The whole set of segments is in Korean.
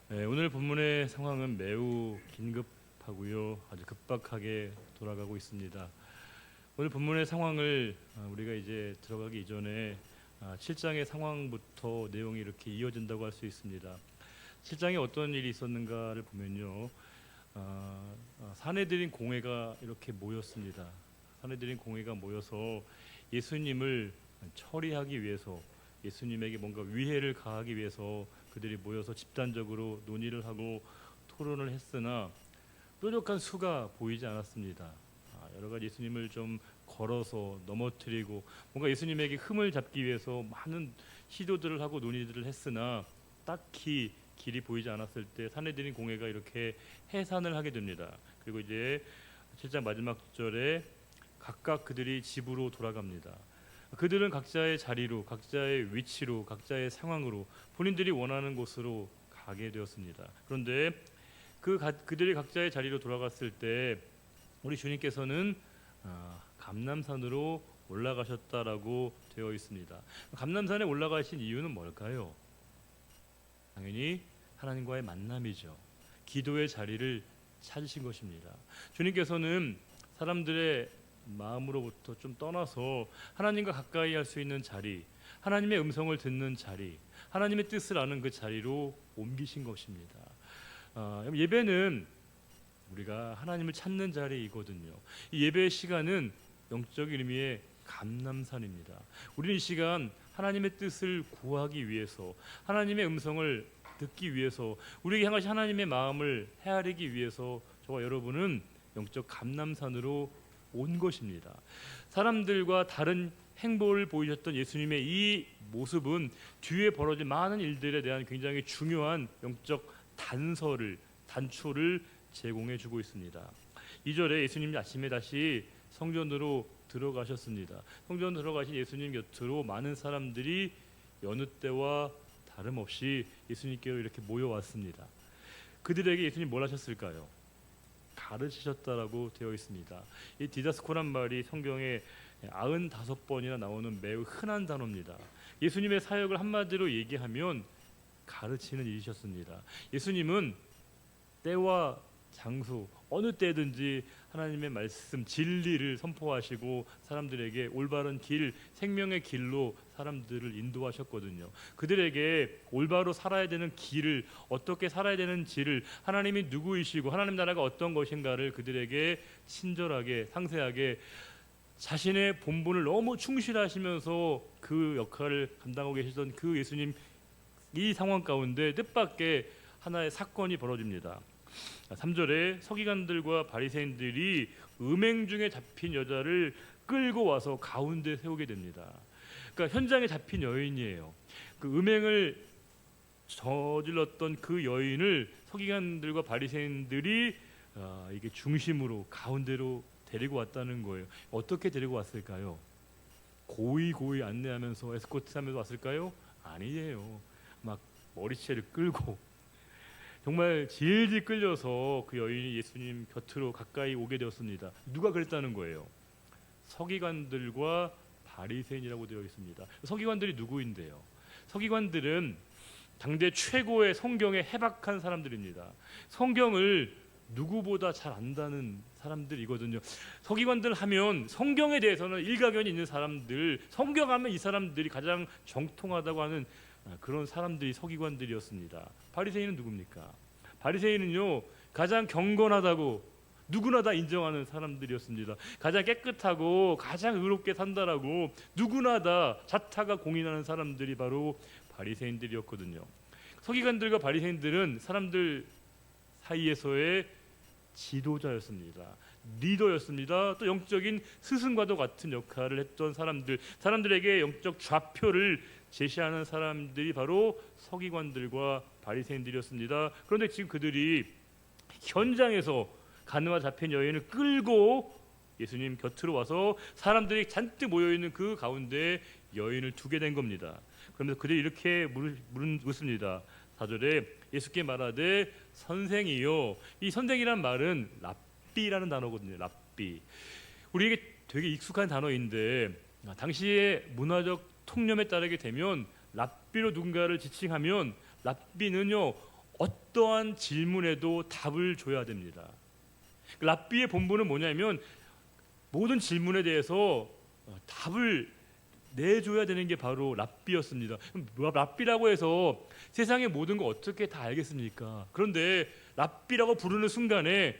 네, 오늘 본문의 상황은 매우 긴급하고요. 아주 급박하게 돌아가고 있습니다. 오늘 본문의 상황을 우리가 이제 들어가기 이전에 7장의 상황부터 내용이 이렇게 이어진다고 할 수 있습니다. 7장에 어떤 일이 있었는가를 보면요. 사내들인 공회가 이렇게 모였습니다. 사내들인 공회가 모여서 예수님을 처리하기 위해서, 예수님에게 뭔가 위해를 가하기 위해서 그들이 모여서 집단적으로 논의를 하고 토론을 했으나 뾰족한 수가 보이지 않았습니다. 여러 가지 예수님을 좀 걸어서 넘어뜨리고 뭔가 예수님에게 흠을 잡기 위해서 많은 시도들을 하고 논의들을 했으나 딱히 길이 보이지 않았을 때 사내들인 공회가 이렇게 해산을 하게 됩니다. 그리고 이제 7장 마지막 절에 각각 그들이 집으로 돌아갑니다. 그들은 각자의 자리로, 각자의 위치로, 각자의 상황으로 본인들이 원하는 곳으로 가게 되었습니다. 그런데 그들이 각자의 자리로 돌아갔을 때 우리 주님께서는 감람산으로 올라가셨다라고 되어 있습니다. 감람산에 올라가신 이유는 뭘까요? 당연히 하나님과의 만남이죠. 기도의 자리를 찾으신 것입니다. 주님께서는 사람들의 마음으로부터 좀 떠나서 하나님과 가까이 할 수 있는 자리, 하나님의 음성을 듣는 자리, 하나님의 뜻을 아는 그 자리로 옮기신 것입니다. 예배는 우리가 하나님을 찾는 자리이거든요. 이 예배의 시간은 영적인 의미의 감람산입니다. 우리는 이 시간 하나님의 뜻을 구하기 위해서, 하나님의 음성을 듣기 위해서, 우리에게 향하신 하나님의 마음을 헤아리기 위해서 저와 여러분은 영적 감람산으로 온 것입니다. 사람들과 다른 행보를 보이셨던 예수님의 이 모습은 뒤에 벌어진 많은 일들에 대한 굉장히 중요한 영적 단초를 제공해 주고 있습니다. 2절에 예수님이 아침에 다시 성전으로 들어가셨습니다. 성전 들어가신 예수님 곁으로 많은 사람들이 여느 때와 다름없이 예수님께로 이렇게 모여왔습니다. 그들에게 예수님 뭘 하셨을까요? 가르치셨다라고 되어 있습니다. 이 디다스코란 말이 성경에 95번이나 나오는 매우 흔한 단어입니다. 예수님의 사역을 한마디로 얘기하면 가르치는 일이셨습니다. 예수님은 때와 장소 어느 때든지 하나님의 말씀 진리를 선포하시고 사람들에게 올바른 길, 생명의 길로 사람들을 인도하셨거든요. 그들에게 올바로 살아야 되는 길을, 어떻게 살아야 되는지를, 하나님이 누구이시고 하나님 나라가 어떤 것인가를 그들에게 친절하게 상세하게 자신의 본분을 너무 충실하시면서 그 역할을 감당하고 계시던 그 예수님, 이 상황 가운데 뜻밖의 하나의 사건이 벌어집니다. 3절에 서기관들과 바리새인들이 음행 중에 잡힌 여자를 끌고 와서 가운데 세우게 됩니다. 그러니까 현장에 잡힌 여인이에요. 그 음행을 저질렀던 그 여인을 서기관들과 바리새인들이 이게 중심으로 가운데로 데리고 왔다는 거예요. 어떻게 데리고 왔을까요? 고이 안내하면서 에스코트하면서 왔을까요? 아니에요. 막 머리채를 끌고 정말 질질 끌려서 그 여인이 예수님 곁으로 가까이 오게 되었습니다. 누가 그랬다는 거예요? 서기관들과 바리새인이라고 되어 있습니다. 서기관들이 누구인데요? 서기관들은 당대 최고의 성경에 해박한 사람들입니다. 성경을 누구보다 잘 안다는 사람들이거든요. 서기관들 하면 성경에 대해서는 일가견이 있는 사람들, 성경하면 이 사람들이 가장 정통하다고 하는 그런 사람들이 서기관들이었습니다. 바리새인은 누굽니까? 바리새인은요 가장 경건하다고 누구나 다 인정하는 사람들이었습니다. 가장 깨끗하고 가장 의롭게 산다라고 누구나 다 자타가 공인하는 사람들이 바로 바리새인들이었거든요. 서기관들과 바리새인들은 사람들 사이에서의 지도자였습니다. 리더였습니다. 또 영적인 스승과도 같은 역할을 했던 사람들에게 영적 좌표를 제시하는 사람들이 바로 서기관들과 바리새인들이었습니다. 그런데 지금 그들이 현장에서 가늠하 잡힌 여인을 끌고 예수님 곁으로 와서 사람들이 잔뜩 모여있는 그 가운데 여인을 두게 된 겁니다. 그러면서 그들이 이렇게 묻습니다. 4절에 예수께 말하되 선생이요. 이 선생이란 말은 랍비라는 단어거든요. 랍비. 우리에게 되게 익숙한 단어인데 당시의 문화적 통념에 따르게 되면 랍비로 누군가를 지칭하면 랍비는요 어떠한 질문에도 답을 줘야 됩니다. 랍비의 본분은 뭐냐면 모든 질문에 대해서 답을 내줘야 되는 게 바로 랍비였습니다. 랍비라고 해서 세상의 모든 거 어떻게 다 알겠습니까? 그런데 랍비라고 부르는 순간에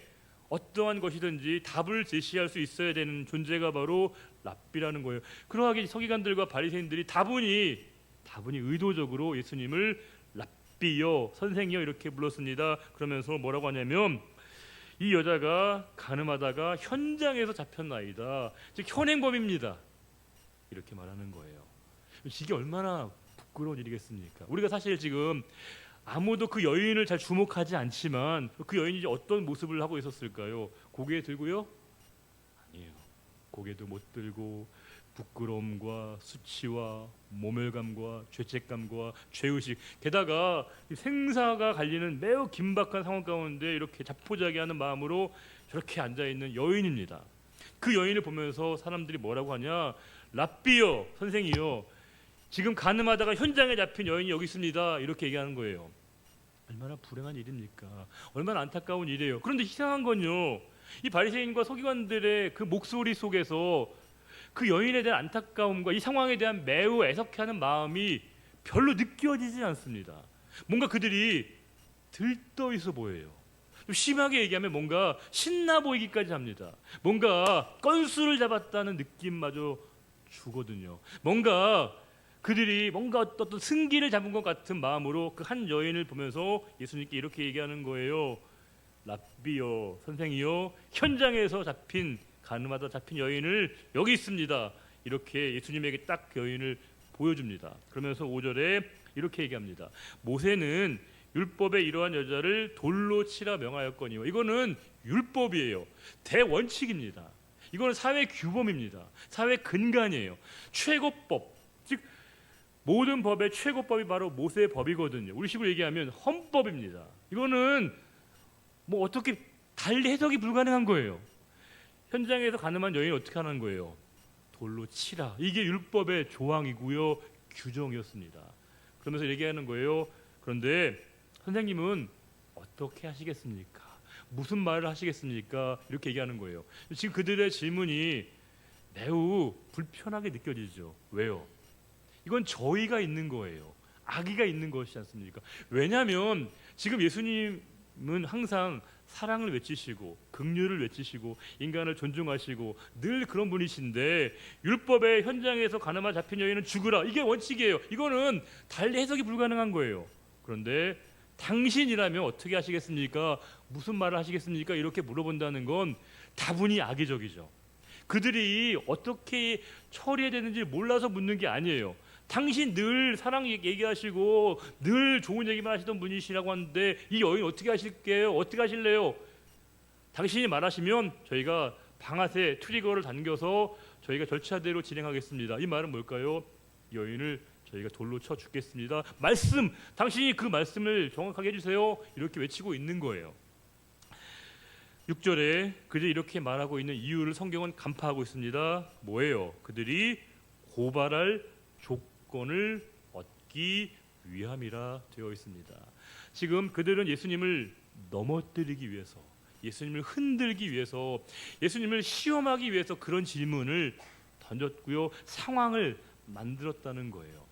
어떠한 것이든지 답을 제시할 수 있어야 되는 존재가 바로 랍비라는 거예요. 그러하게 서기관들과 바리새인들이 다분히 의도적으로 예수님을 랍비여, 선생이여 이렇게 불렀습니다. 그러면서 뭐라고 하냐면 이 여자가 가늠하다가 현장에서 잡혔나이다. 즉 현행범입니다. 이렇게 말하는 거예요. 이게 얼마나 부끄러운 일이겠습니까? 우리가 사실 지금 아무도 그 여인을 잘 주목하지 않지만 그 여인이 어떤 모습을 하고 있었을까요? 고개 들고요? 아니에요. 고개도 못 들고 부끄러움과 수치와 모멸감과 죄책감과 죄의식, 게다가 생사가 갈리는 매우 긴박한 상황 가운데 이렇게 자포자기하는 마음으로 저렇게 앉아있는 여인입니다. 그 여인을 보면서 사람들이 뭐라고 하냐? 랍비여, 선생이여, 지금 가늠하다가 현장에 잡힌 여인이 여기 있습니다. 이렇게 얘기하는 거예요. 얼마나 불행한 일입니까? 얼마나 안타까운 일이에요. 그런데 이상한 건요, 이 바리새인과 서기관들의 그 목소리 속에서 그 여인에 대한 안타까움과 이 상황에 대한 매우 애석해하는 마음이 별로 느껴지지 않습니다. 뭔가 그들이 들떠 있어 보여요. 좀 심하게 얘기하면 뭔가 신나 보이기까지 합니다. 뭔가 건수를 잡았다는 느낌마저 주거든요. 뭔가 그들이 뭔가 어떤 승기를 잡은 것 같은 마음으로 그 한 여인을 보면서 예수님께 이렇게 얘기하는 거예요. 랍비요, 선생이요, 현장에서 가늠하다 잡힌 여인을 여기 있습니다. 이렇게 예수님에게 딱 그 여인을 보여줍니다. 그러면서 5절에 이렇게 얘기합니다. 모세는 율법에 이러한 여자를 돌로 치라 명하였거니와. 이거는 율법이에요. 대원칙입니다. 이거는 사회 규범입니다. 사회 근간이에요. 최고법, 즉 모든 법의 최고법이 바로 모세의 법이거든요. 우리식으로 얘기하면 헌법입니다. 이거는 뭐 어떻게 달리 해석이 불가능한 거예요. 현장에서 가늠한 여인이 어떻게 하는 거예요? 돌로 치라. 이게 율법의 조항이고요, 규정이었습니다. 그러면서 얘기하는 거예요. 그런데 선생님은 어떻게 하시겠습니까? 무슨 말을 하시겠습니까? 이렇게 얘기하는 거예요. 지금 그들의 질문이 매우 불편하게 느껴지죠. 왜요? 이건 저희가 있는 거예요. 악의가 있는 것이지 않습니까? 왜냐하면 지금 예수님은 항상 사랑을 외치시고 긍휼을 외치시고 인간을 존중하시고 늘 그런 분이신데, 율법의 현장에서 가늠하 잡힌 여인은 죽으라, 이게 원칙이에요. 이거는 달리 해석이 불가능한 거예요. 그런데 당신이라면 어떻게 하시겠습니까? 무슨 말을 하시겠습니까? 이렇게 물어본다는 건 다분히 악의적이죠. 그들이 어떻게 처리해야 되는지 몰라서 묻는 게 아니에요. 당신 늘 사랑 얘기하시고 늘 좋은 얘기만 하시던 분이시라고 하는데 이 여인 어떻게 하실게요? 어떻게 하실래요? 당신이 말하시면 저희가 방아쇠 트리거를 당겨서 저희가 절차대로 진행하겠습니다. 이 말은 뭘까요? 여인을 저희가 돌로 쳐 죽겠습니다. 말씀, 당신이 그 말씀을 정확하게 해주세요. 이렇게 외치고 있는 거예요. 6절에 그들이 이렇게 말하고 있는 이유를 성경은 간파하고 있습니다. 뭐예요? 그들이 고발할 조건을 얻기 위함이라 되어 있습니다. 지금 그들은 예수님을 넘어뜨리기 위해서, 예수님을 흔들기 위해서, 예수님을 시험하기 위해서 그런 질문을 던졌고요, 상황을 만들었다는 거예요.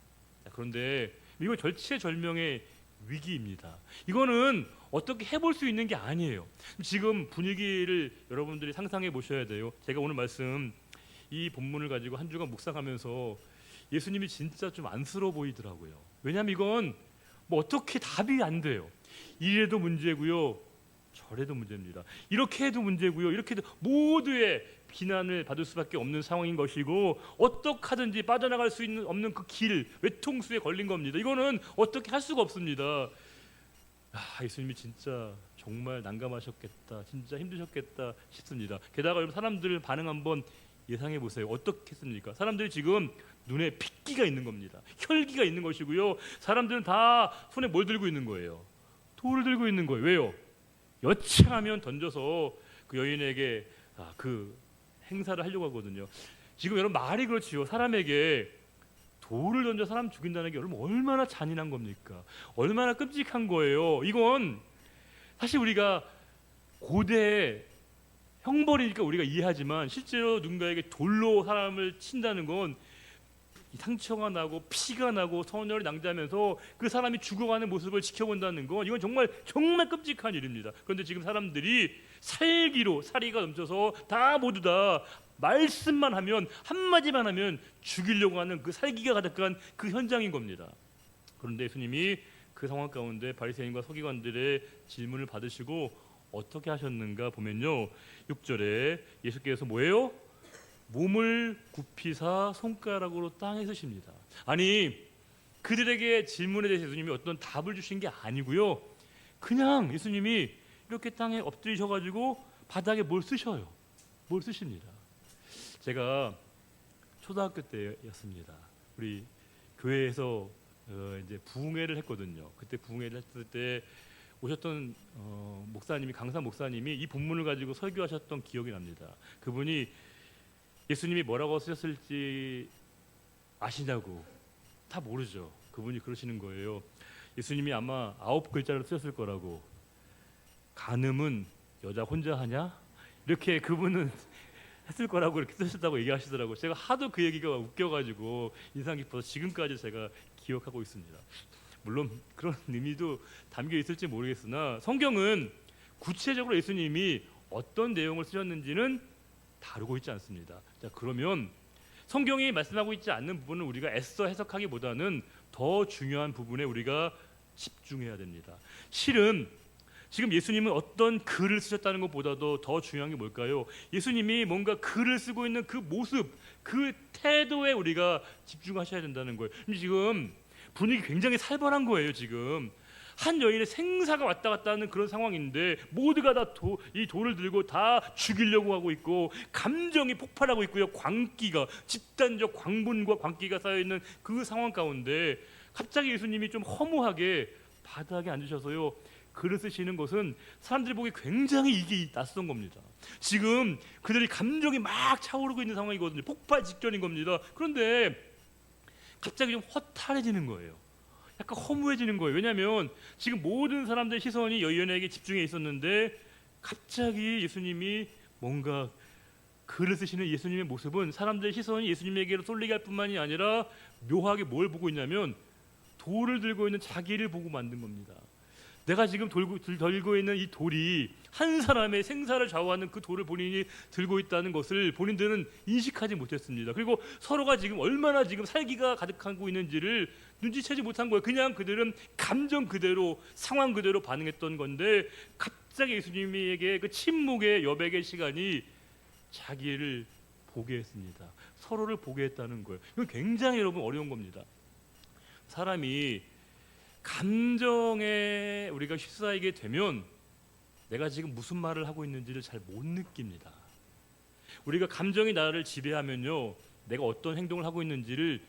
그런데 이거 절체절명의 위기입니다. 이거는 어떻게 해볼 수 있는 게 아니에요. 지금 분위기를 여러분들이 상상해 보셔야 돼요. 제가 오늘 말씀 이 본문을 가지고 한 주간 묵상하면서 예수님이 진짜 좀 안쓰러워 보이더라고요. 왜냐하면 이건 뭐 어떻게 답이 안 돼요. 이래도 문제고요, 저래도 문제입니다. 이렇게 해도 문제고요, 이렇게 해도 모두의 비난을 받을 수밖에 없는 상황인 것이고, 어떻게 하든지 빠져나갈 수 없는 그 길, 외통수에 걸린 겁니다. 이거는 어떻게 할 수가 없습니다. 예수님이 진짜 정말 난감하셨겠다, 진짜 힘드셨겠다 싶습니다. 게다가 여러분, 사람들 반응 한번 예상해 보세요. 어떻겠습니까? 사람들이 지금 눈에 핏기가 있는 겁니다. 혈기가 있는 것이고요, 사람들은 다 손에 뭘 들고 있는 거예요? 돌을 들고 있는 거예요. 왜요? 여차하면 던져서 그 여인에게 그 행사를 하려고 하거든요. 지금 여러분 말이 그렇지요. 사람에게 돌을 던져 사람 죽인다는 게 여러분 얼마나 잔인한 겁니까? 얼마나 끔찍한 거예요. 이건 사실 우리가 고대 형벌이니까 우리가 이해하지만 실제로 누군가에게 돌로 사람을 친다는 건 상처가 나고 피가 나고 선혈이 낭자하면서 그 사람이 죽어가는 모습을 지켜본다는 건 이건 정말 끔찍한 일입니다. 그런데 지금 사람들이 살기로 사리가 넘쳐서 다 모두 다 말씀만 하면 한마디만 하면 죽이려고 하는 그 살기가 가득한 그 현장인 겁니다. 그런데 예수님이 그 상황 가운데 바리새인과 서기관들의 질문을 받으시고 어떻게 하셨는가 보면요, 6절에 예수께서 뭐예요? 몸을 굽히사 손가락으로 땅에 쓰십니다. 아니, 그들에게 질문에 대해서 예수님이 어떤 답을 주신 게 아니고요, 그냥 예수님이 이렇게 땅에 엎드리셔가지고 바닥에 뭘 쓰셔요. 뭘 쓰십니다. 제가 초등학교 때였습니다. 우리 교회에서 이제 부흥회를 했거든요. 그때 부흥회를 했을 때 오셨던 목사님이, 강사 목사님이 이 본문을 가지고 설교하셨던 기억이 납니다. 그분이 예수님이 뭐라고 쓰셨을지 아시냐고. 다 모르죠. 그분이 그러시는 거예요. 예수님이 아마 9글자를 쓰셨을 거라고. 간음은 여자 혼자 하냐? 이렇게 그분은 했을 거라고 이렇게 쓰셨다고 얘기하시더라고요. 제가 하도 그 얘기가 웃겨가지고 인상 깊어서 지금까지 제가 기억하고 있습니다. 물론 그런 의미도 담겨 있을지 모르겠으나 성경은 구체적으로 예수님이 어떤 내용을 쓰셨는지는 다루고 있지 않습니다. 자, 그러면 성경이 말씀하고 있지 않는 부분은 우리가 애써 해석하기보다는 더 중요한 부분에 우리가 집중해야 됩니다. 실은 지금 예수님은 어떤 글을 쓰셨다는 것보다도 더 중요한 게 뭘까요? 예수님이 뭔가 글을 쓰고 있는 그 모습, 그 태도에 우리가 집중하셔야 된다는 거예요. 지금 분위기 굉장히 살벌한 거예요. 지금 한 여인의 생사가 왔다 갔다 하는 그런 상황인데 모두가 다 이 돌을 들고 다 죽이려고 하고 있고 감정이 폭발하고 있고요. 광기가, 집단적 광분과 광기가 쌓여있는 그 상황 가운데 갑자기 예수님이 좀 허무하게 바닥에 앉으셔서요, 글을 쓰시는 것은 사람들이 보기 굉장히 이게 낯선 겁니다. 지금 그들이 감정이 막 차오르고 있는 상황이거든요. 폭발 직전인 겁니다. 그런데 갑자기 좀 허탈해지는 거예요. 약간 허무해지는 거예요. 왜냐하면 지금 모든 사람들의 시선이 여인에게 집중해 있었는데 갑자기 예수님이 뭔가 글을 쓰시는 예수님의 모습은 사람들의 시선이 예수님에게로 쏠리게 할 뿐만이 아니라 묘하게 뭘 보고 있냐면 돌을 들고 있는 자기를 보고 만든 겁니다. 내가 지금 들고 있는 이 돌이 한 사람의 생사를 좌우하는 그 돌을 본인이 들고 있다는 것을 본인들은 인식하지 못했습니다. 그리고 서로가 지금 얼마나 지금 살기가 가득하고 있는지를 눈치채지 못한 거예요. 그냥 그들은 감정 그대로, 상황 그대로 반응했던 건데 갑자기 예수님에게 그 침묵의 여백의 시간이 자기를 보게 했습니다. 서로를 보게 했다는 거예요. 이건 굉장히 여러분 어려운 겁니다. 사람이 감정에 우리가 휩싸이게 되면 내가 지금 무슨 말을 하고 있는지를 잘 못 느낍니다. 우리가 감정이 나를 지배하면요, 내가 어떤 행동을 하고 있는지를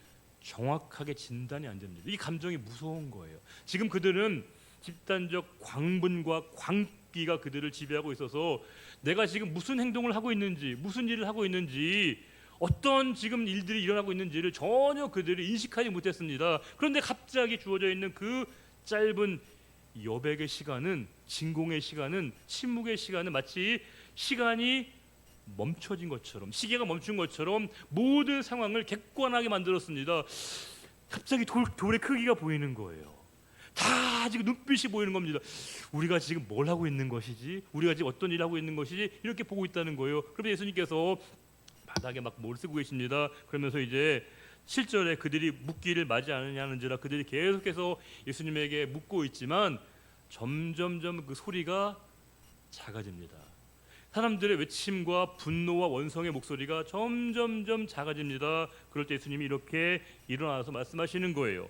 정확하게 진단이 안 됩니다. 이 감정이 무서운 거예요. 지금 그들은 집단적 광분과 광기가 그들을 지배하고 있어서 내가 지금 무슨 행동을 하고 있는지, 무슨 일을 하고 있는지, 어떤 지금 일들이 일어나고 있는지를 전혀 그들이 인식하지 못했습니다. 그런데 갑자기 주어져 있는 그 짧은 여백의 시간은, 진공의 시간은, 침묵의 시간은 마치 시간이 멈춰진 것처럼, 시계가 멈춘 것처럼 모든 상황을 객관하게 만들었습니다. 갑자기 돌의 크기가 보이는 거예요. 다 지금 눈빛이 보이는 겁니다. 우리가 지금 뭘 하고 있는 것이지? 우리가 지금 어떤 일을 하고 있는 것이지? 이렇게 보고 있다는 거예요. 그런데 예수님께서 바닥에 막 뭘 쓰고 계십니다. 그러면서 이제 7절에 그들이 묻기를 맞이 않느냐는지라 그들이 계속해서 예수님에게 묻고 있지만 점점점 그 소리가 작아집니다. 사람들의 외침과 분노와 원성의 목소리가 점점점 작아집니다. 그럴 때 예수님이 이렇게 일어나서 말씀하시는 거예요.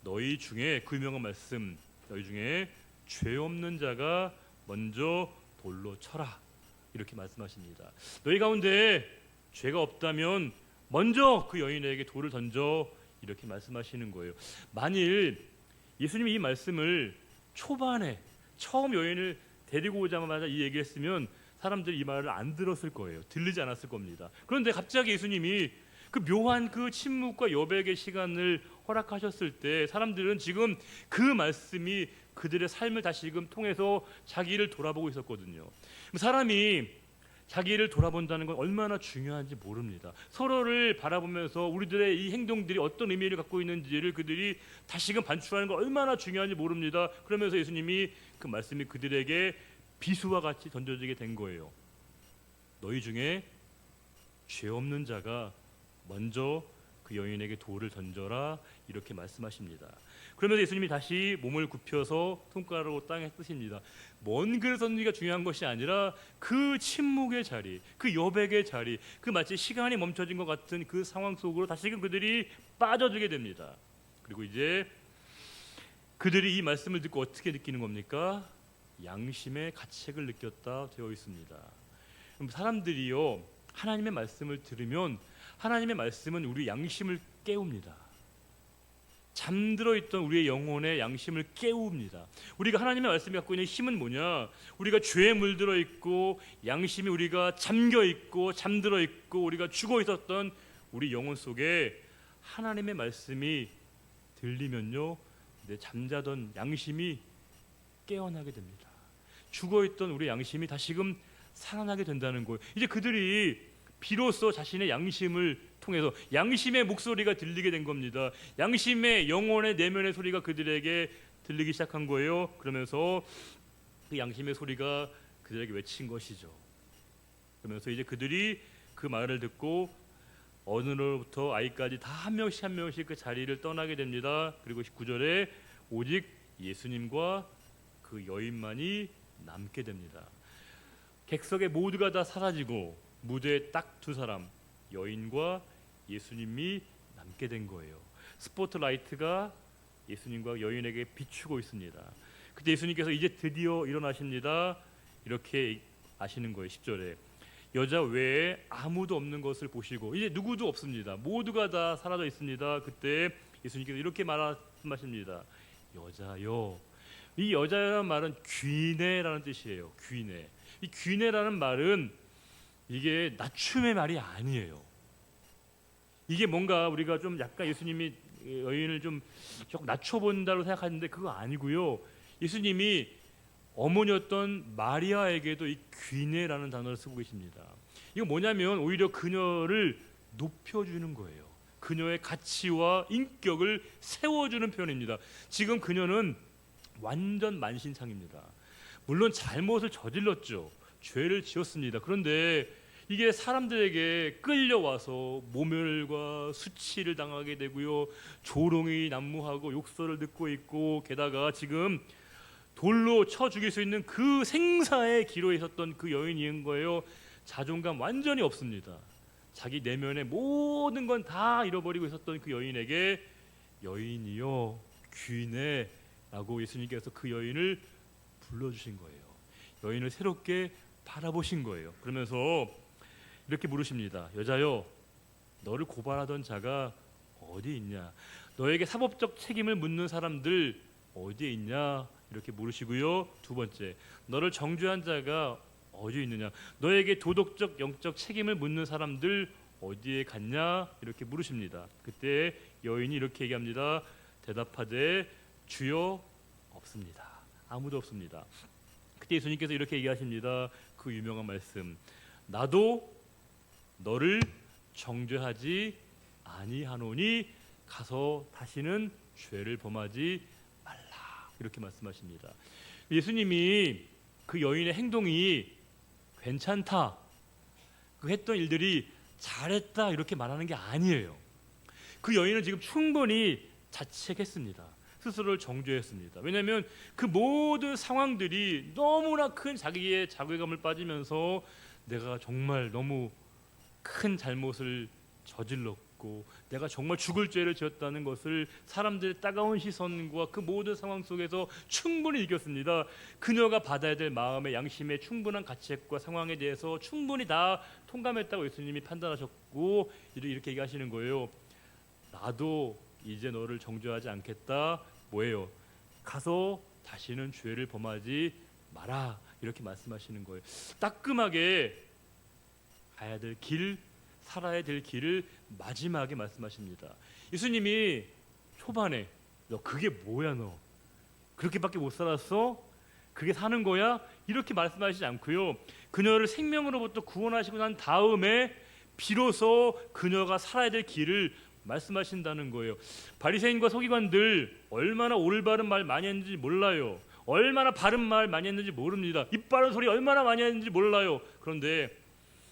너희 중에, 그 유명한 말씀, 너희 중에 죄 없는 자가 먼저 돌로 쳐라, 이렇게 말씀하십니다. 너희 가운데 죄가 없다면 먼저 그 여인에게 돌을 던져, 이렇게 말씀하시는 거예요. 만일 예수님이 이 말씀을 초반에 처음 여인을 데리고 오자마자 이 얘기를 했으면 사람들이 이 말을 안 들었을 거예요. 들리지 않았을 겁니다. 그런데 갑자기 예수님이 그 묘한 그 침묵과 여백의 시간을 허락하셨을 때 사람들은 지금 그 말씀이 그들의 삶을 다시금 통해서 자기를 돌아보고 있었거든요. 사람이 자기를 돌아본다는 건 얼마나 중요한지 모릅니다. 서로를 바라보면서 우리들의 이 행동들이 어떤 의미를 갖고 있는지를 그들이 다시금 반추하는 건 얼마나 중요한지 모릅니다. 그러면서 예수님이 그 말씀이 그들에게 비수와 같이 던져지게 된 거예요. 너희 중에 죄 없는 자가 먼저 그 여인에게 돌을 던져라, 이렇게 말씀하십니다. 그러면서 예수님이 다시 몸을 굽혀서 손가락으로 땅에 뜨십니다. 먼 글을 던지기가 중요한 것이 아니라 그 침묵의 자리, 그 여백의 자리, 그 마치 시간이 멈춰진 것 같은 그 상황 속으로 다시금 그들이 빠져들게 됩니다. 그리고 이제 그들이 이 말씀을 듣고 어떻게 느끼는 겁니까? 양심의 가책을 느꼈다 되어 있습니다. 그럼 사람들이요, 하나님의 말씀을 들으면 하나님의 말씀은 우리 양심을 깨웁니다. 잠들어 있던 우리의 영혼의 양심을 깨웁니다. 우리가 하나님의 말씀이 갖고 있는 힘은 뭐냐? 우리가 죄에 물들어 있고 양심이 우리가 잠겨 있고 잠들어 있고 우리가 죽어 있었던 우리 영혼 속에 하나님의 말씀이 들리면요, 내 잠자던 양심이 깨어나게 됩니다. 죽어 있던 우리 양심이 다시금 살아나게 된다는 거예요. 이제 그들이 비로소 자신의 양심을 통해서 양심의 목소리가 들리게 된 겁니다. 양심의 영혼의 내면의 소리가 그들에게 들리기 시작한 거예요. 그러면서 그 양심의 소리가 그들에게 외친 것이죠. 그러면서 이제 그들이 그 말을 듣고 어른으로부터 아이까지 다 한 명씩 한 명씩 그 자리를 떠나게 됩니다. 그리고 19절에 오직 예수님과 그 여인만이 남게 됩니다. 객석의 모두가 다 사라지고 무대에 딱 두 사람, 여인과 예수님이 남게 된 거예요. 스포트라이트가 예수님과 여인에게 비추고 있습니다. 그때 예수님께서 이제 드디어 일어나십니다. 이렇게 아시는 거예요. 10절에 여자 외에 아무도 없는 것을 보시고, 이제 누구도 없습니다. 모두가 다 사라져 있습니다. 그때 예수님께서 이렇게 말씀하십니다. 여자요. 이 여자라는 말은 귀내라는 뜻이에요. 귀내. 이 귀내라는 말은 이게 낮춤의 말이 아니에요. 이게 뭔가 우리가 좀 약간 예수님이 여인을 좀 낮춰본다고 생각하는데 그거 아니고요. 예수님이 어머니였던 마리아에게도 이 귀내라는 단어를 쓰고 계십니다. 이거 뭐냐면 오히려 그녀를 높여주는 거예요. 그녀의 가치와 인격을 세워주는 표현입니다. 지금 그녀는 완전 만신창입니다. 물론 잘못을 저질렀죠. 죄를 지었습니다. 그런데 이게 사람들에게 끌려와서 모멸과 수치를 당하게 되고요, 조롱이 난무하고 욕설을 듣고 있고, 게다가 지금 돌로 쳐 죽일 수 있는 그 생사의 기로에 있었던 그 여인인 거예요. 자존감 완전히 없습니다. 자기 내면의 모든 건 다 잃어버리고 있었던 그 여인에게 여인이여 귀내라고 예수님께서 그 여인을 불러주신 거예요. 여인을 새롭게 바라보신 거예요. 그러면서 이렇게 물으십니다. 여자여, 너를 고발하던 자가 어디 있냐? 너에게 사법적 책임을 묻는 사람들 어디에 있냐? 이렇게 물으시고요. 두 번째, 너를 정죄한 자가 어디 있느냐? 너에게 도덕적 영적 책임을 묻는 사람들 어디에 갔냐? 이렇게 물으십니다. 그때 여인이 이렇게 얘기합니다. 대답하되 주여 없습니다. 아무도 없습니다. 그때 예수님께서 이렇게 얘기하십니다. 그 유명한 말씀, 나도 너를 정죄하지 아니하노니 가서 다시는 죄를 범하지 말라, 이렇게 말씀하십니다. 예수님이 그 여인의 행동이 괜찮다, 그 했던 일들이 잘했다 이렇게 말하는 게 아니에요. 그 여인은 지금 충분히 자책했습니다. 스스로를 정죄했습니다. 왜냐하면 그 모든 상황들이 너무나 큰 자기의 자괴감을 빠지면서 내가 정말 너무 큰 잘못을 저질렀고 내가 정말 죽을 죄를 지었다는 것을 사람들의 따가운 시선과 그 모든 상황 속에서 충분히 느꼈습니다. 그녀가 받아야 될 마음의 양심의 충분한 가책과 상황에 대해서 충분히 다 통감했다고 예수님이 판단하셨고 이렇게 얘기하시는 거예요. 나도 이제 너를 정죄하지 않겠다. 뭐예요? 가서 다시는 죄를 범하지 마라, 이렇게 말씀하시는 거예요. 따끔하게 가야 될 길, 살아야 될 길을 마지막에 말씀하십니다. 예수님이 초반에 너 그게 뭐야 너 그렇게밖에 못 살았어? 그게 사는 거야? 이렇게 말씀하시지 않고요. 그녀를 생명으로부터 구원하시고 난 다음에 비로소 그녀가 살아야 될 길을 말씀하신다는 거예요. 바리새인과 서기관들 얼마나 올바른 말 많이 했는지 몰라요. 얼마나 바른 말 많이 했는지 모릅니다. 입 바른 소리 얼마나 많이 했는지 몰라요. 그런데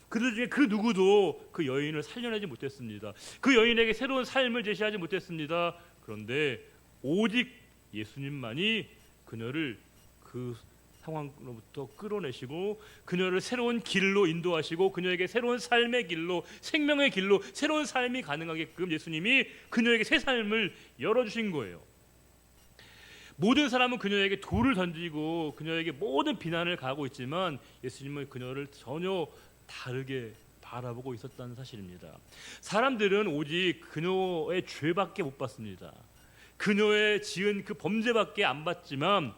그들 중에 그 누구도 그 여인을 살려내지 못했습니다. 그 여인에게 새로운 삶을 제시하지 못했습니다. 그런데 오직 예수님만이 그녀를 그 상황으로부터 끌어내시고 그녀를 새로운 길로 인도하시고 그녀에게 새로운 삶의 길로 생명의 길로 새로운 삶이 가능하게끔 예수님이 그녀에게 새 삶을 열어주신 거예요. 모든 사람은 그녀에게 돌을 던지고 그녀에게 모든 비난을 가하고 있지만 예수님은 그녀를 전혀 다르게 바라보고 있었다는 사실입니다. 사람들은 오직 그녀의 죄밖에 못 봤습니다. 그녀의 지은 그 범죄밖에 안 봤지만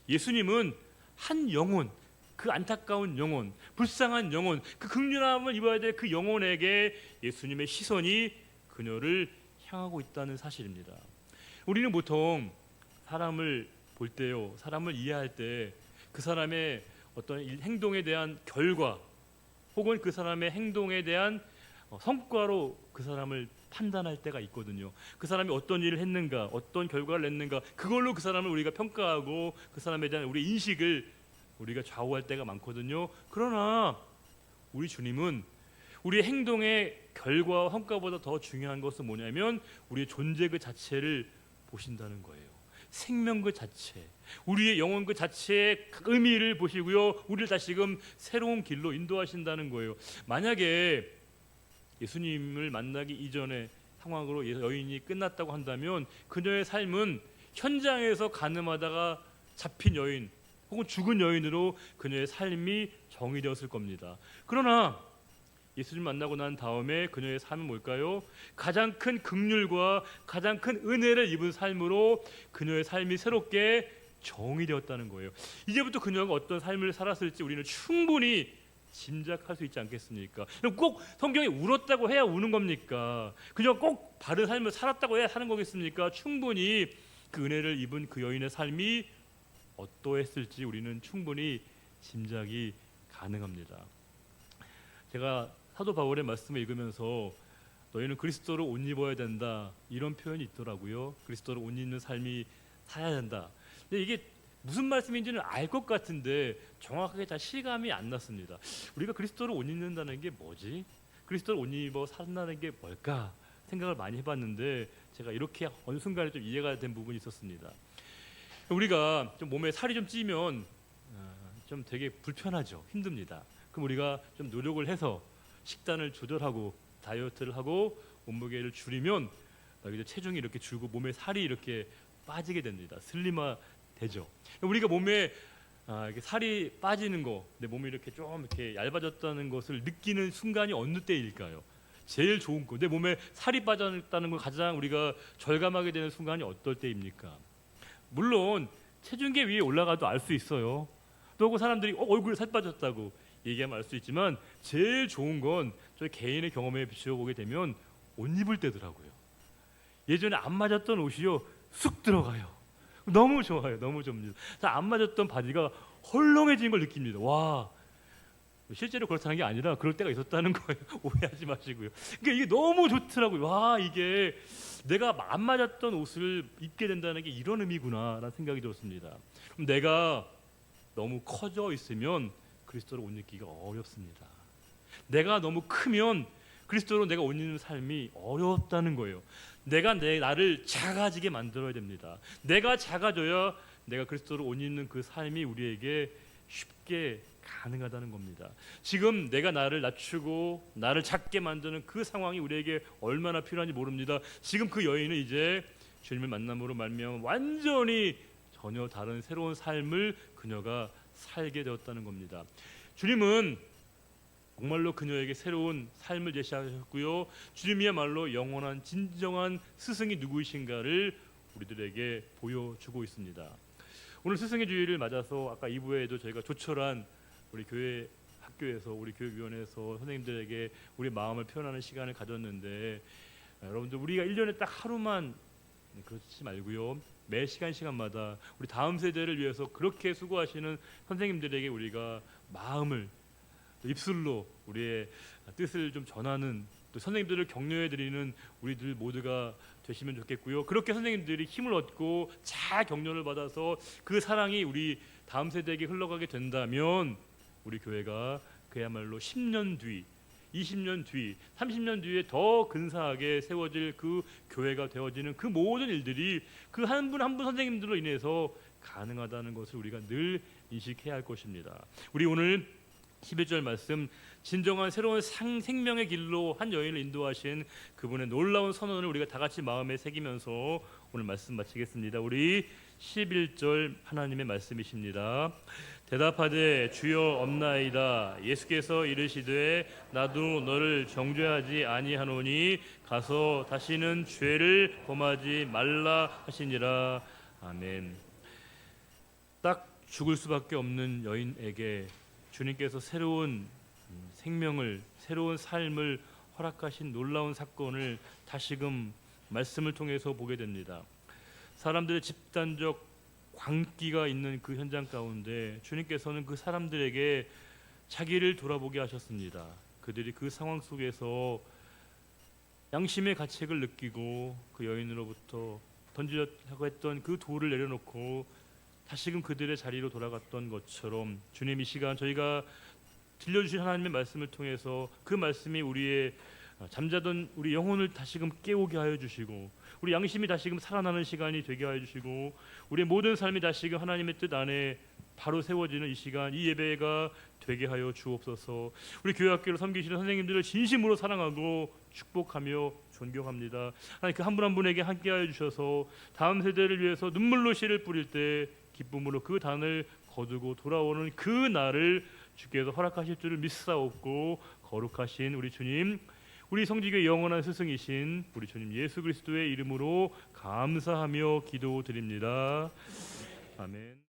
예수님은 한 영혼, 그 안타까운 영혼, 불쌍한 영혼, 그 긍휼함을 입어야 될 그 영혼에게 예수님의 시선이 그녀를 향하고 있다는 사실입니다. 우리는 보통 사람을 볼 때요, 사람을 이해할 때 그 사람의 어떤 행동에 대한 결과 혹은 그 사람의 행동에 대한 성과로 그 사람을 판단할 때가 있거든요. 그 사람이 어떤 일을 했는가, 어떤 결과를 냈는가, 그걸로 그 사람을 우리가 평가하고 그 사람에 대한 우리 인식을 우리가 좌우할 때가 많거든요. 그러나 우리 주님은 우리의 행동의 결과와 성과보다 더 중요한 것은 뭐냐면 우리의 존재 그 자체를 보신다는 거예요. 생명 그 자체, 우리의 영혼 그 자체의 의미를 보시고요, 우리를 다시금 새로운 길로 인도하신다는 거예요. 만약에 예수님을 만나기 이전의 상황으로 여인이 끝났다고 한다면 그녀의 삶은 현장에서 가늠하다가 잡힌 여인 혹은 죽은 여인으로 그녀의 삶이 정의되었을 겁니다. 그러나 예수님 만나고 난 다음에 그녀의 삶은 뭘까요? 가장 큰 긍휼과 가장 큰 은혜를 입은 삶으로 그녀의 삶이 새롭게 정의되었다는 거예요. 이제부터 그녀가 어떤 삶을 살았을지 우리는 충분히 짐작할 수 있지 않겠습니까? 꼭 성경이 울었다고 해야 우는 겁니까? 그녀가 꼭 바른 삶을 살았다고 해야 사는 거겠습니까? 충분히 그 은혜를 입은 그 여인의 삶이 어떠했을지 우리는 충분히 짐작이 가능합니다. 제가 사도 바울의 말씀을 읽으면서 너희는 그리스도로 옷 입어야 된다 이런 표현이 있더라고요. 그리스도로 옷 입는 삶이 살아야 된다. 근데 이게 무슨 말씀인지는 알 것 같은데 정확하게 잘 실감이 안 났습니다. 우리가 그리스도로 옷 입는다는 게 뭐지? 그리스도로 옷 입어 산다는 게 뭘까? 생각을 많이 해봤는데 제가 이렇게 어느 순간에 좀 이해가 된 부분이 있었습니다. 우리가 좀 몸에 살이 좀 찌면 좀 되게 불편하죠. 힘듭니다. 그럼 우리가 좀 노력을 해서 식단을 조절하고 다이어트를 하고 몸무게를 줄이면 체중이 이렇게 줄고 몸에 살이 이렇게 빠지게 됩니다. 슬림화 되죠. 우리가 몸에 이렇게 살이 빠지는 거, 내 몸이 이렇게 좀 이렇게 얇아졌다는 것을 느끼는 순간이 어느 때일까요? 제일 좋은 거, 내 몸에 살이 빠졌다는 걸 가장 우리가 절감하게 되는 순간이 어떨 때입니까? 물론 체중계 위에 올라가도 알 수 있어요. 또 그 사람들이 얼굴에 살 빠졌다고 얘기하면 알 수 있지만 제일 좋은 건 저희 개인의 경험에 비추어 보게 되면 옷 입을 때더라고요. 예전에 안 맞았던 옷이요 쑥 들어가요. 너무 좋아요. 너무 좋습니다. 안 맞았던 바지가 헐렁해진 걸 느낍니다. 와, 실제로 그렇다는 게 아니라 그럴 때가 있었다는 거예요. 오해하지 마시고요. 그러니까 이게 너무 좋더라고요. 와, 이게 내가 안 맞았던 옷을 입게 된다는 게 이런 의미구나라는 생각이 들었습니다. 그럼 내가 너무 커져 있으면 그리스도로 옷 입기가 어렵습니다. 내가 너무 크면 그리스도로 내가 옷 입는 삶이 어렵다는 거예요. 내가 나를 작아지게 만들어야 됩니다. 내가 작아져야 내가 그리스도로 옷 입는 그 삶이 우리에게 쉽게 가능하다는 겁니다. 지금 내가 나를 낮추고 나를 작게 만드는 그 상황이 우리에게 얼마나 필요한지 모릅니다. 지금 그 여인은 이제 주님을 만남으로 말미암아 완전히 전혀 다른 새로운 삶을 그녀가 살게 되었다는 겁니다. 주님은 정말로 그녀에게 새로운 삶을 제시하셨고요. 주님이야말로 영원한 진정한 스승이 누구이신가를 우리들에게 보여주고 있습니다. 오늘 스승의 주일을 맞아서 아까 2부에도 저희가 조촐한 우리 교회 학교에서 우리 교육위원회에서 선생님들에게 우리 마음을 표현하는 시간을 가졌는데 여러분들 우리가 1년에 딱 하루만 그렇지 말고요. 매 시간마다 우리 다음 세대를 위해서 그렇게 수고하시는 선생님들에게 우리가 마음을 입술로 우리의 뜻을 좀 전하는 또 선생님들을 격려해 드리는 우리들 모두가 되시면 좋겠고요. 그렇게 선생님들이 힘을 얻고 잘 격려를 받아서 그 사랑이 우리 다음 세대에게 흘러가게 된다면 우리 교회가 그야말로 10년 뒤, 20년 뒤, 30년 뒤에 더 근사하게 세워질 그 교회가 되어지는 그 모든 일들이 그 한 분 한 분 선생님들로 인해서 가능하다는 것을 우리가 늘 인식해야 할 것입니다. 우리 오늘 11절 말씀, 진정한 새로운 생명의 길로 한 여인을 인도하신 그분의 놀라운 선언을 우리가 다 같이 마음에 새기면서 오늘 말씀 마치겠습니다. 우리 11절 하나님의 말씀이십니다. 대답하되 주여 없나이다. 예수께서 이르시되 나도 너를 정죄하지 아니하노니 가서 다시는 죄를 범하지 말라 하시니라. 아멘. 딱 죽을 수밖에 없는 여인에게 주님께서 새로운 생명을, 새로운 삶을 허락하신 놀라운 사건을 다시금 말씀을 통해서 보게 됩니다. 사람들의 집단적 광기가 있는 그 현장 가운데 주님께서는 그 사람들에게 자기를 돌아보게 하셨습니다. 그들이 그 상황 속에서 양심의 가책을 느끼고 그 여인으로부터 던지려고 했던 그 돌을 내려놓고 다시금 그들의 자리로 돌아갔던 것처럼 주님 이 시간 저희가 들려주신 하나님의 말씀을 통해서 그 말씀이 우리의 잠자던 우리 영혼을 다시금 깨우게 하여 주시고 우리 양심이 다시금 살아나는 시간이 되게 하여 주시고 우리의 모든 삶이 다시금 하나님의 뜻 안에 바로 세워지는 이 시간, 이 예배가 되게 하여 주옵소서. 우리 교회학교를 섬기시는 선생님들을 진심으로 사랑하고 축복하며 존경합니다. 하나님 그 한 분 한 분에게 함께하여 주셔서 다음 세대를 위해서 눈물로 씨를 뿌릴 때 기쁨으로 그 단을 거두고 돌아오는 그 날을 주께서 허락하실 줄을 믿사옵고 거룩하신 우리 주님, 우리 성지교회 영원한 스승이신 우리 주님 예수 그리스도의 이름으로 감사하며 기도드립니다. 아멘.